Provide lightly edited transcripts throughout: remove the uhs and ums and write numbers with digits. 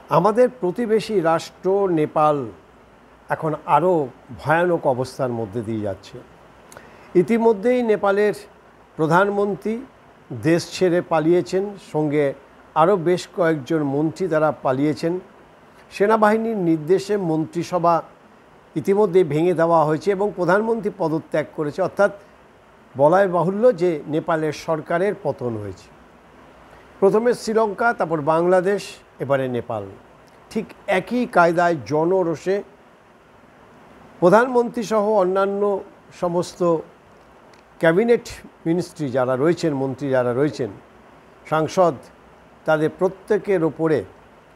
আমাদের প্রতিবেশী রাষ্ট্র নেপাল এখন আরও ভয়ানক অবস্থার মধ্যে দিয়ে যাচ্ছে। ইতিমধ্যেই নেপালের প্রধানমন্ত্রী দেশ ছেড়ে পালিয়েছেন, সঙ্গে আরও বেশ কয়েকজন মন্ত্রী তারা পালিয়েছেন। সেনাবাহিনীর নির্দেশে মন্ত্রিসভা ইতিমধ্যে ভেঙে দেওয়া হয়েছে এবং প্রধানমন্ত্রী পদত্যাগ করেছে, অর্থাৎ বলাই বাহুল্য যে নেপালের সরকারের পতন হয়েছে। প্রথমে শ্রীলঙ্কা, তারপর বাংলাদেশ, এবারে নেপাল। ঠিক একই কায়দায় জনরোষে প্রধানমন্ত্রী সহ অন্যান্য সমস্ত ক্যাবিনেট মিনিস্ট্রি যারা রয়েছেন, মন্ত্রী যারা রয়েছেন, সাংসদ, তাদের প্রত্যেকের ওপরে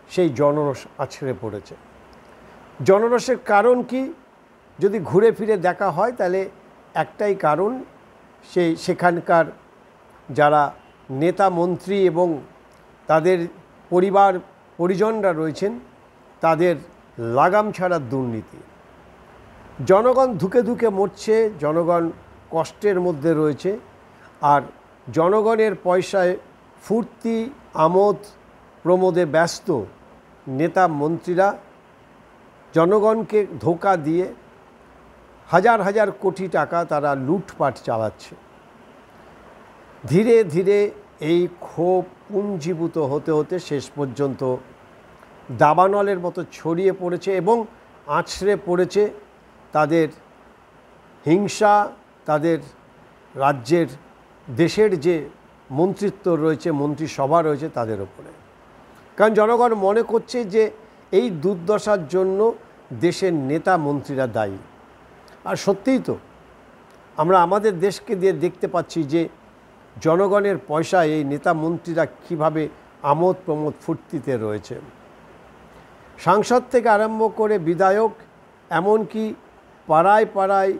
সেই জনরোষ আছড়ে পড়েছে। জনরোষের কারণ কি যদি ঘুরে ফিরে দেখা হয় তাহলে একটাই কারণ, সেখানকার যারা নেতা মন্ত্রী এবং তাদের পরিবার পরিজনরা রয়েছেন তাদের লাগাম ছাড়া দুর্নীতি। জনগণ ধুকে ধুকে মরছে, জনগণ কষ্টের মধ্যে রয়েছে, আর জনগণের পয়সায় ফুর্তি আমোদ প্রমোদে ব্যস্ত নেতা মন্ত্রীরা জনগণকে ধোঁকা দিয়ে হাজার হাজার কোটি টাকা তারা লুটপাট চালাচ্ছে। ধীরে ধীরে এই ক্ষোভ পুঞ্জীভূত হতে হতে শেষ পর্যন্ত দাবানলের মতো ছড়িয়ে পড়েছে এবং আছড়ে পড়েছে তাদের হিংসা, তাদের রাজ্যের দেশের যে মন্ত্রিত্ব রয়েছে, মন্ত্রিসভা রয়েছে তাদের ওপরে। কারণ জনগণ মনে করছে যে এই দুর্দশার জন্য দেশের নেতা মন্ত্রীরা দায়ী। আর সত্যিই তো আমরা আমাদের দেশকে দিয়ে দেখতে পাচ্ছি যে জনগণের পয়সায় এই নেতা মন্ত্রীরা কীভাবে আমোদ প্রমোদ ফুর্তিতে রয়েছে। সাংসদ থেকে আরম্ভ করে বিধায়ক, এমনকি পাড়ায় পাড়ায়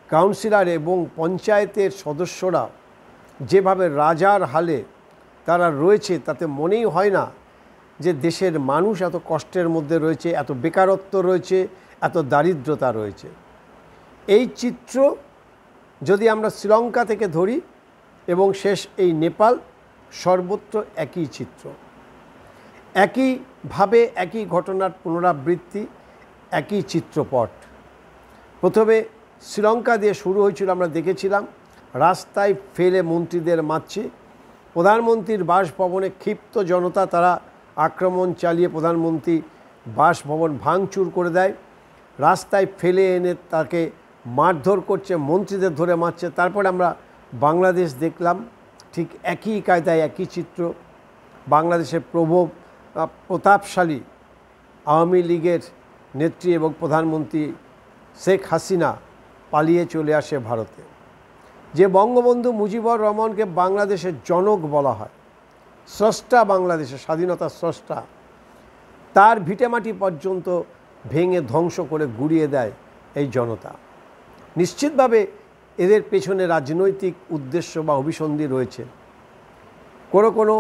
কাউন্সিলর এবং পঞ্চায়েতের সদস্যরা যেভাবে রাজার হালে তারা রয়েছে, তাতে মনেই হয় না যে দেশের মানুষ এত কষ্টের মধ্যে রয়েছে, এত বেকারত্ব রয়েছে, এত দারিদ্রতা রয়েছে। এই চিত্র যদি আমরা শ্রীলঙ্কা থেকে ধরি এবং শেষ এই নেপাল, সর্বত্র একই চিত্র, একইভাবে একই ঘটনার পুনরাবৃত্তি, একই চিত্রপট। প্রথমে শ্রীলঙ্কা দিয়ে শুরু হয়েছিল, আমরা দেখেছিলাম রাস্তায় ফেলে মন্ত্রীদের মারছে। প্রধানমন্ত্রীর বাসভবনে ক্ষিপ্ত জনতা তারা আক্রমণ চালিয়ে প্রধানমন্ত্রী বাসভবন ভাঙচুর করে দেয়, রাস্তায় ফেলে এনে তাকে মারধর করছে, মন্ত্রীদের ধরে মারছে। তারপরে আমরা বাংলাদেশ দেখলাম ঠিক একই কায়দায় একই চিত্র। বাংলাদেশের প্রতাপশালী আওয়ামী লীগের নেত্রী এবং প্রধানমন্ত্রী শেখ হাসিনা পালিয়ে চলে আসে ভারতে। যে বঙ্গবন্ধু মুজিবুর রহমানকে বাংলাদেশের জনক বলা হয়, স্রষ্টা, বাংলাদেশের স্বাধীনতার স্রষ্টা, তার ভিটেমাটি পর্যন্ত ভেঙে ধ্বংস করে গুড়িয়ে দেয় এই জনতা। নিশ্চিতভাবে এদের পেছনে রাজনৈতিক উদ্দেশ্য বা অভিসন্ধি রয়েছে। কোনো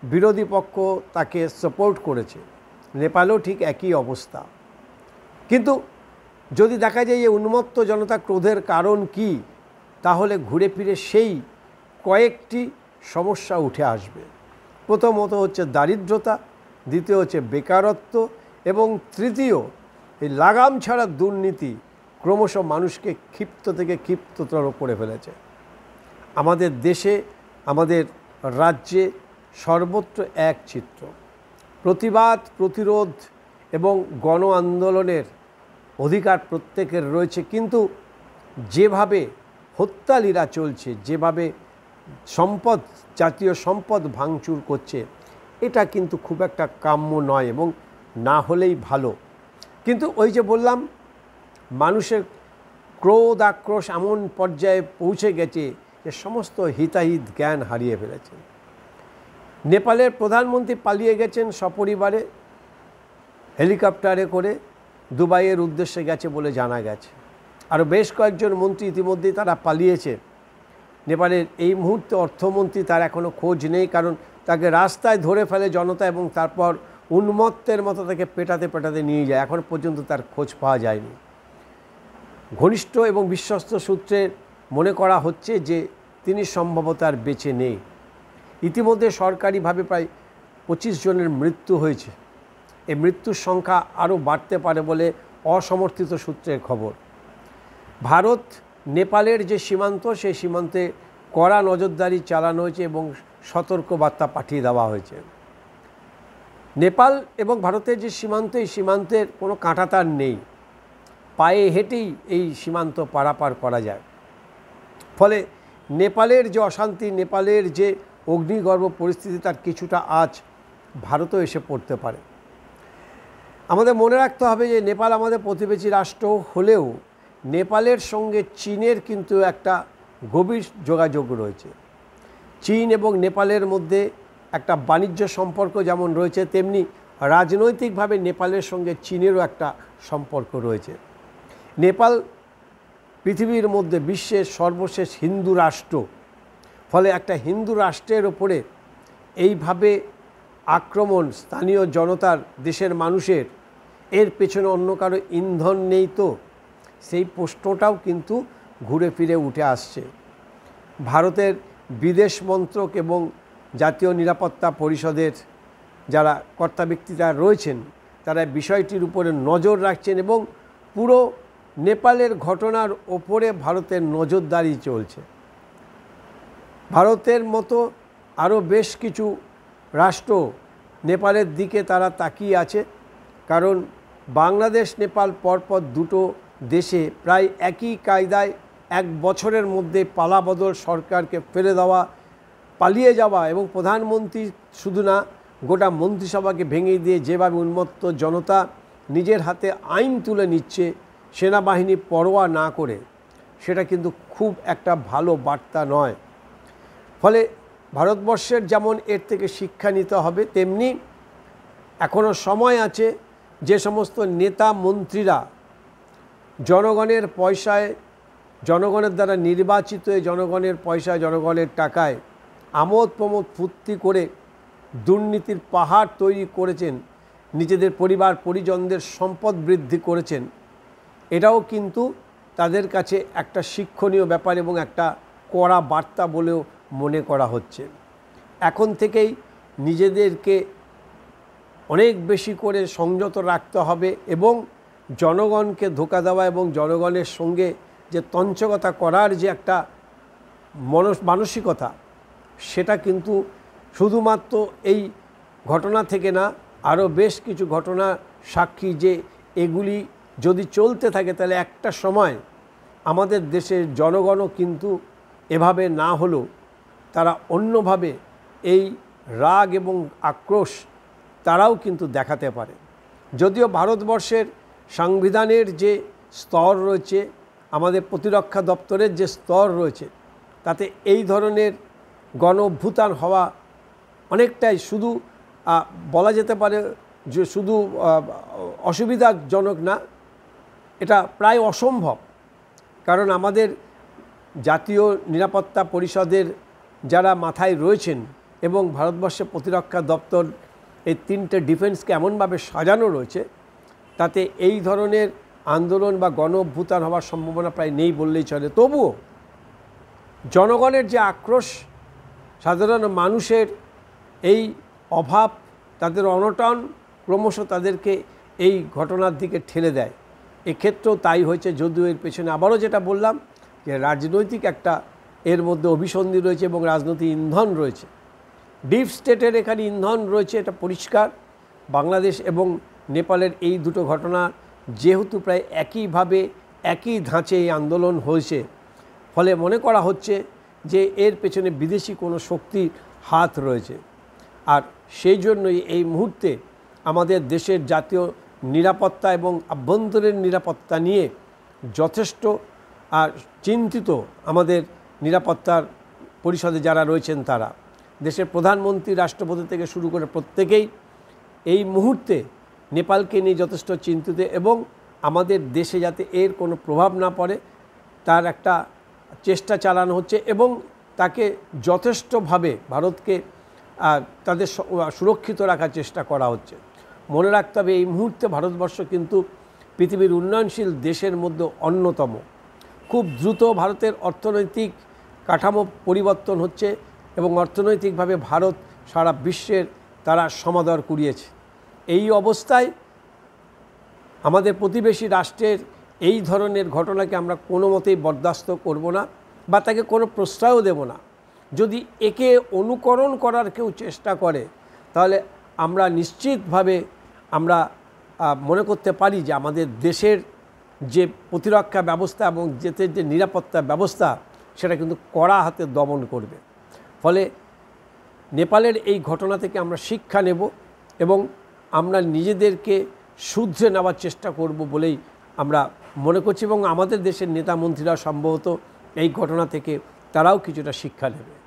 বিরোধী পক্ষ তাকে সাপোর্ট করেছে। নেপালেও ঠিক একই অবস্থা। কিন্তু যদি দেখা যায় যে উন্মত্ত জনতা ক্রোধের কারণ কি, তাহলে ঘুরে ফিরে সেই কয়েকটি সমস্যা উঠে আসবে। প্রথমত হচ্ছে দারিদ্রতা, দ্বিতীয় হচ্ছে বেকারত্ব এবং তৃতীয় এই লাগাম ছাড়া দুর্নীতি ক্রমশ মানুষকে ক্ষিপ্ত থেকে ক্ষিপ্ততর করে ফেলেছে। আমাদের দেশে, আমাদের রাজ্যে সর্বত্র এক চিত্র। প্রতিবাদ, প্রতিরোধ এবং গণ আন্দোলনের অধিকার প্রত্যেকের রয়েছে, কিন্তু যেভাবে হত্যালীলা চলছে, যেভাবে সম্পদ, জাতীয় সম্পদ ভাঙচুর করছে, এটা কিন্তু খুব একটা কাম্য নয় এবং না হলেই ভালো। কিন্তু ওই যে বললাম, মানুষের ক্রোধ আক্রোশ এমন পর্যায়ে পৌঁছে গেছে যে সমস্ত হিতাহিত জ্ঞান হারিয়ে ফেলেছেন। নেপালের প্রধানমন্ত্রী পালিয়ে গেছেন সপরিবারে, হেলিকপ্টারে করে দুবাইয়ের উদ্দেশ্যে গেছে বলে জানা গেছে। আরও বেশ কয়েকজন মন্ত্রী ইতিমধ্যেই তারা পালিয়েছে। নেপালের এই মুহূর্তে অর্থমন্ত্রী, তার এখনও খোঁজ নেই, কারণ তাকে রাস্তায় ধরে ফেলে জনতা এবং তারপর উন্মত্তের মতো তাকে পেটাতে পেটাতে নিয়ে যায়। এখন পর্যন্ত তার খোঁজ পাওয়া যায়নি। ঘনিষ্ঠ এবং বিশ্বস্ত সূত্রে মনে করা হচ্ছে যে তিনি সম্ভবত আর বেঁচে নেই। ইতিমধ্যে সরকারিভাবে প্রায় 25 জনের মৃত্যু হয়েছে এই মৃত্যুর সংখ্যা আরও বাড়তে পারে বলে অসমর্থিত সূত্রের খবর। ভারত নেপালের যে সীমান্ত, সেই সীমান্তে কড়া নজরদারি চালানো হয়েছে এবং সতর্কবার্তা পাঠিয়ে দেওয়া হয়েছে। নেপাল এবং ভারতের যে সীমান্ত, এই সীমান্তের কোনো কাঁটাতার নেই, পায়ে হেঁটেই এই সীমান্ত পারাপার করা যায়। ফলে নেপালের যে অশান্তি, নেপালের যে অগ্নিগর্ভ পরিস্থিতি, তার কিছুটা আঁচ ভারতও এসে পড়তে পারে। আমাদের মনে রাখতে হবে যে নেপাল আমাদের প্রতিবেশী রাষ্ট্র হলেও নেপালের সঙ্গে চীনের কিন্তু একটা গভীর যোগাযোগ রয়েছে। চীন এবং নেপালের মধ্যে একটা বাণিজ্য সম্পর্ক যেমন রয়েছে, তেমনি রাজনৈতিকভাবে নেপালের সঙ্গে চীনেরও একটা সম্পর্ক রয়েছে। নেপাল পৃথিবীর মধ্যে বিশ্বের সর্বশেষ হিন্দু রাষ্ট্র। ফলে একটা হিন্দু রাষ্ট্রের ওপরে এইভাবে আক্রমণ, স্থানীয় জনতার, দেশের মানুষের, এর পেছনে অন্য কারো ইন্ধন নেই তো? সেই প্রশ্নটাও কিন্তু ঘুরে ফিরে উঠে আসছে। ভারতের বিদেশ মন্ত্রক এবং জাতীয় নিরাপত্তা পরিষদের যারা কর্তা ব্যক্তিরা রয়েছেন, তারা বিষয়টির উপরে নজর রাখছেন এবং পুরো নেপালের ঘটনার ওপরে ভারতের নজরদারি চলছে। ভারতের মতো আরও বেশ কিছু রাষ্ট্র নেপালের দিকে তারা তাকিয়ে আছে, কারণ বাংলাদেশ নেপাল পরপর দুটো দেশে প্রায় একই কায়দায় এক বছরের মধ্যে পালাবদল সরকারকে ফেলে দেওয়া, পালিয়ে যাওয়া এবং প্রধানমন্ত্রী শুধু না, গোটা মন্ত্রিসভাকে ভেঙে দিয়ে যেভাবে উন্মত্ত জনতা নিজের হাতে আইন তুলে নিচ্ছে সেনাবাহিনী পরোয়া না করে, সেটা কিন্তু খুব একটা ভালো বার্তা নয়। ফলে ভারতবর্ষের যেমন এর থেকে শিক্ষা নিতে হবে, তেমনি এখনও সময় আছে যে সমস্ত নেতা মন্ত্রীরা জনগণের পয়সায়, জনগণের দ্বারা নির্বাচিত, জনগণের পয়সায়, জনগণের টাকায় আমোদ প্রমোদ ফুর্তি করে দুর্নীতির পাহাড় তৈরি করেছেন, নিজেদের পরিবার পরিজনদের সম্পদ বৃদ্ধি করেছেন, এটাও কিন্তু তাদের কাছে একটা শিক্ষণীয় ব্যাপার এবং একটা কড়া বার্তা বলেও মনে করা হচ্ছে। এখন থেকেই নিজেদেরকে অনেক বেশি করে সংযত রাখতে হবে এবং জনগণকে ধোঁকা দেওয়া এবং জনগণের সঙ্গে যে তঞ্চকতা করার যে একটা মানসিকতা, সেটা কিন্তু শুধুমাত্র এই ঘটনা থেকে না, আরও বেশ কিছু ঘটনা সাক্ষী যে এগুলি যদি চলতে থাকে তাহলে একটা সময় আমাদের দেশের জনগণও কিন্তু এভাবে না হলেও তারা অন্যভাবে এই রাগ এবং আক্রোশ তারাও কিন্তু দেখাতে পারে। যদিও ভারতবর্ষের সংবিধানের যে স্তর রয়েছে, আমাদের প্রতিরক্ষা দপ্তরের যে স্তর রয়েছে, তাতে এই ধরনের গণ অভ্যুত্থান হওয়া অনেকটাই শুধু বলা যেতে পারে যে শুধু অসুবিধাজনক না, এটা প্রায় অসম্ভব। কারণ আমাদের জাতীয় নিরাপত্তা পরিষদের যারা মাথায় রয়েছেন এবং ভারতবর্ষের প্রতিরক্ষা দপ্তর, এই তিনটে ডিফেন্সকে এমনভাবে সাজানো রয়েছে, তাতে এই ধরনের আন্দোলন বা গণ অভ্যুত্থান হওয়ার সম্ভাবনা প্রায় নেই বললেই চলে। তবুও জনগণের যে আক্রোশ, সাধারণ মানুষের এই অভাব, তাদের অনটন ক্রমশ তাদেরকে এই ঘটনার দিকে ঠেলে দেয়। এক্ষেত্রেও তাই হয়েছে, যদিও এর পেছনে আবারও যেটা বললাম যে রাজনৈতিক একটা এর মধ্যে অভিসন্ধি রয়েছে এবং রাজনৈতিক ইন্ধন রয়েছে। ডিপ স্টেটের এখানে ইন্ধন রয়েছে, এটা পরিষ্কার। বাংলাদেশ এবং নেপালের এই দুটো ঘটনা যেহেতু প্রায় একইভাবে একই ধাঁচে এই আন্দোলন হয়েছে, ফলে মনে করা হচ্ছে যে এর পেছনে বিদেশি কোনো শক্তির হাত রয়েছে। আর সেই জন্যই এই মুহূর্তে আমাদের দেশের জাতীয় নিরাপত্তা এবং আভ্যন্তরীণ নিরাপত্তা নিয়ে যথেষ্ট চিন্তিত আমাদের নিরাপত্তার পরিষদে যারা রয়েছেন তারা। দেশের প্রধানমন্ত্রী, রাষ্ট্রপতি থেকে শুরু করে প্রত্যেকেই এই মুহূর্তে নেপালকে নিয়ে যথেষ্ট চিন্তিত এবং আমাদের দেশে যাতে এর কোনো প্রভাব না পড়ে তার একটা চেষ্টা চালানো হচ্ছে এবং তাকে যথেষ্টভাবে ভারতকে তাদের সুরক্ষিত রাখার চেষ্টা করা হচ্ছে। মনে রাখতে হবে এই মুহূর্তে ভারতবর্ষ কিন্তু পৃথিবীর উন্নয়নশীল দেশের মধ্যে অন্যতম। খুব দ্রুত ভারতের অর্থনৈতিক কাঠামো পরিবর্তন হচ্ছে এবং অর্থনৈতিকভাবে ভারত সারা বিশ্বের তারা সমাদর কুড়িয়েছে। এই অবস্থায় আমাদের প্রতিবেশী রাষ্ট্রের এই ধরনের ঘটনাকে আমরা কোনো মতেই বরদাস্ত করব না বা তাকে কোনো প্রশ্রয়ও দেব না। যদি একে অনুকরণ করার কেউ চেষ্টা করে তাহলে আমরা নিশ্চিতভাবে আমরা মনে করতে পারি যে আমাদের দেশের যে প্রতিরক্ষা ব্যবস্থা এবং দেশের যে নিরাপত্তা ব্যবস্থা সেটা কিন্তু কড়া হাতে দমন করবে। ফলে নেপালের এই ঘটনা থেকে আমরা শিক্ষা নেব এবং আমরা নিজেদেরকে শুধরে নেওয়ার চেষ্টা করব বলেই আমরা মনে করছি এবং আমাদের দেশের নেতা মন্ত্রীরা সম্ভবত এই ঘটনা থেকে তারাও কিছুটা শিক্ষা নেবে।